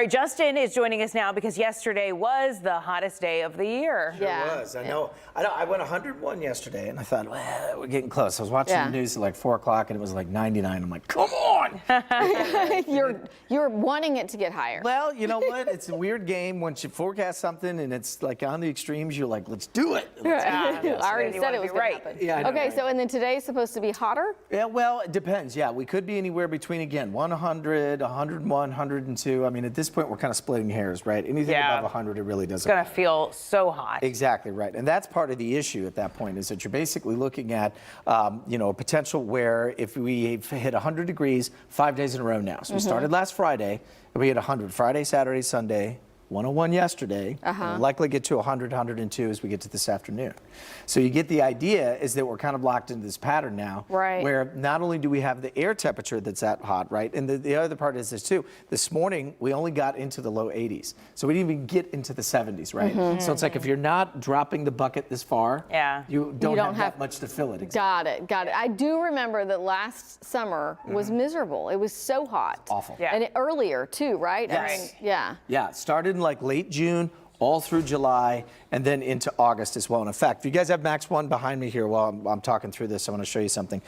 All right, Justin is joining us now because yesterday was the hottest day of the year. Sure was. I know. I went 101 yesterday, and I thought, well, we're getting close. I was watching the news at like 4 o'clock, and it was like 99. I'm like, come on! You're wanting it to get higher. Well, you know what? It's a weird game. Once you forecast something, and it's like on the extremes, you're like, let's do it. I already said it was going to happen. Yeah, I know, okay, right? so and then today's supposed to be hotter? Yeah, well, it depends. Yeah, we could be anywhere between, again, 100, 101, 102. I mean, at this point, we're kind of splitting hairs, right? Anything above 100, it really doesn't. It's going to feel so hot. Exactly right. And that's part of the issue at that point, is that you're basically looking at, a potential where if we hit 100 degrees 5 days in a row now. So we started last Friday, and we hit 100 Friday, Saturday, Sunday, 101 yesterday, and we'll likely get to 100, 102 as we get to this afternoon. So you get the idea is that we're kind of locked into this pattern now, right, where not only do we have the air temperature that's that hot, right, and the other part is this too. This morning, we only got into the low 80s. So we didn't even get into the 70s, right? So it's like if you're not dropping the bucket this far, you don't have that much to fill it. Exactly. Got it. I do remember that last summer was miserable. It was so hot. Awful. Yeah. And earlier too, right? Yes. I mean, yeah. Yeah, it started in like late June, all through July, and then into August as well. And in fact, if you guys have Max 1 behind me here while I'm talking through this, I want to show you something.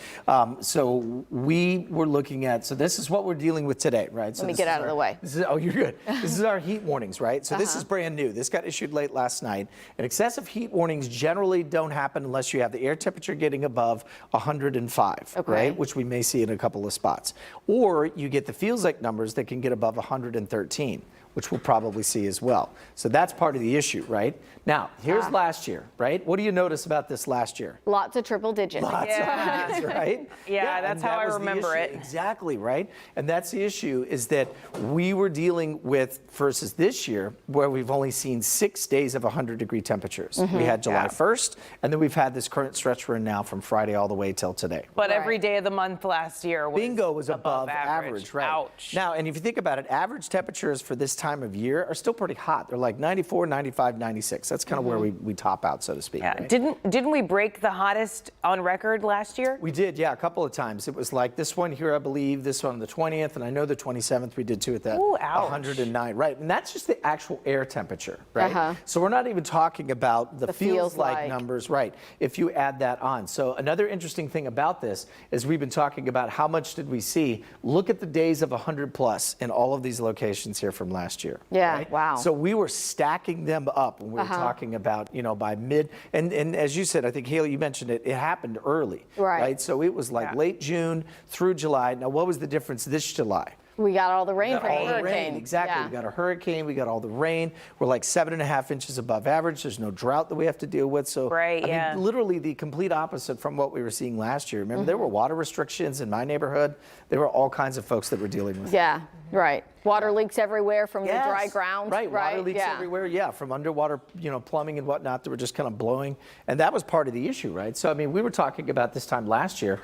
So we were looking at, so this is what we're dealing with today, right? So Let me get out of the way. This is, oh, you're good. This is our heat warnings, right? So this is brand new. This got issued late last night. And excessive heat warnings generally don't happen unless you have the air temperature getting above 105, right? Which we may see in a couple of spots. Or you get the feels like numbers that can get above 113. Which we'll probably see as well. So that's part of the issue, right? Now, here's last year, right? What do you notice about this last year? Lots of triple digits. Lots of hundreds, right? Yeah, that's how I remember it. Exactly, right? And that's the issue, is that we were dealing with, versus this year, where we've only seen 6 days of 100-degree temperatures. We had July 1st, and then we've had this current stretch we're in now from Friday all the way till today. But every day of the month last year was above average, right? Ouch. Now, and if you think about it, average temperatures for this time of year are still pretty hot. They're like 94, 95, 96. That's kind of where we top out, so to speak. Yeah. Right? Didn't we break the hottest on record last year? We did, yeah, a couple of times. It was like this one here, I believe, this one on the 20th, and I know the 27th we did too at that 109. Right, and that's just the actual air temperature, right? So we're not even talking about the feels like numbers, right, if you add that on. So another interesting thing about this is we've been talking about how much did we see. Look at the days of 100 plus in all of these locations here from last year. Yeah, right? wow. So we were stacking them up when we were talking about, by mid, and as you said, I think, Haley, you mentioned it, it happened early, right? So it was like late June through July. Now, what was the difference this July? We got all the rain from the hurricane. Exactly. Yeah. We got a hurricane. We got all the rain. We're like 7.5 inches above average. There's no drought that we have to deal with. So, I mean, literally the complete opposite from what we were seeing last year. Remember, there were water restrictions in my neighborhood. There were all kinds of folks that were dealing with it. Yeah, right. Water leaks everywhere from the dry ground. Right, water leaks everywhere, from underwater, plumbing and whatnot that were just kind of blowing. And that was part of the issue, right? So, I mean, we were talking about this time last year,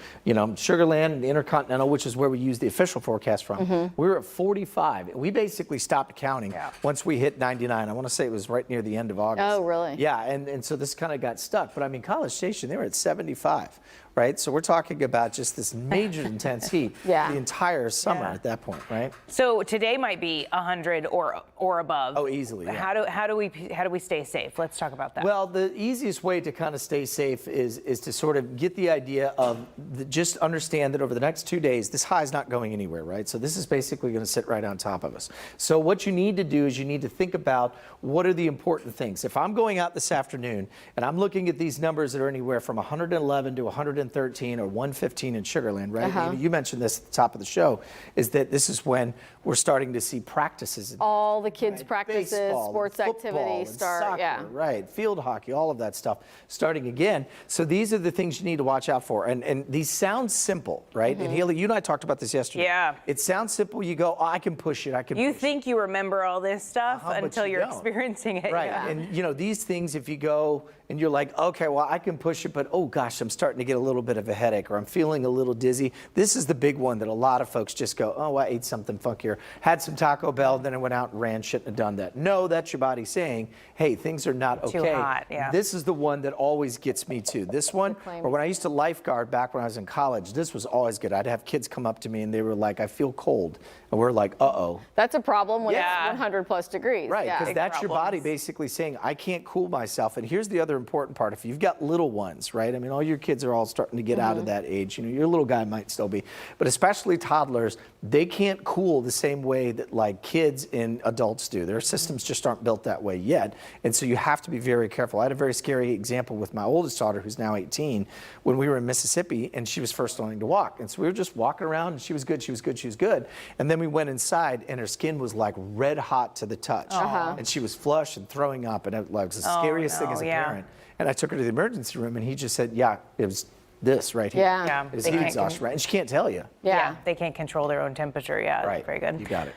Sugar Land and the Intercontinental, which is where we use the official forecast from, we were at 45. We basically stopped counting once we hit 99. I want to say it was right near the end of August. Oh, really? Yeah, and so this kind of got stuck. But, I mean, College Station, they were at 75. Right, so we're talking about just this major intense heat the entire summer at that point, right? So today might be 100 or above. Oh, easily. Yeah. How do we stay safe? Let's talk about that. Well, the easiest way to kind of stay safe is to sort of get the idea of just understand that over the next 2 days, this high is not going anywhere, right? So this is basically going to sit right on top of us. So what you need to do is you need to think about what are the important things. If I'm going out this afternoon and I'm looking at these numbers that are anywhere from 111 to 113 or 115 in Sugar Land, right? You mentioned this at the top of the show, is that this is when we're starting to see practices. All the kids' practices, baseball, sports activities start, soccer, right, field hockey, all of that stuff starting again. So these are the things you need to watch out for. And these sound simple, right? And Haley, you and I talked about this yesterday. Yeah. It sounds simple. You go, oh, I can push it. You think you remember all this stuff until you're experiencing it. Right. And these things, if you go and you're like, okay, well, I can push it, but oh gosh, I'm starting to get a little bit of a headache, or I'm feeling a little dizzy. This is the big one that a lot of folks just go, oh, I ate something funkier, had some Taco Bell, then I went out and ran, shouldn't have done that. No, that's your body saying, hey, things are not okay. Too hot, yeah. This is the one that always gets me too. This one, or when I used to lifeguard back when I was in college, this was always good. I'd have kids come up to me and they were like, I feel cold. And we're like, uh-oh. That's a problem when Yeah. it's 100 plus degrees. Right, Yeah. because that's your body problems. basically saying, I can't cool myself. And here's the other important part. If you've got little ones, right? I mean, all your kids are all starting to get out of that age. You know, your little guy might still be. But especially toddlers, they can't cool the same way that like kids and adults do. Their systems just aren't built that way yet. And so you have to be very careful. I had a very scary example with my oldest daughter, who's now 18, when we were in Mississippi and she was first learning to walk. And so we were just walking around and she was good, she was good, she was good. And then we went inside and her skin was like red hot to the touch. And she was flush and throwing up, and it was the scariest thing as a parent. And I took her to the emergency room and he just said, yeah, it was this right here. Yeah. It was They heat can't exhaustion, right? And she can't tell you. Yeah. They can't control their own temperature. Yeah, Right. very good. You got it.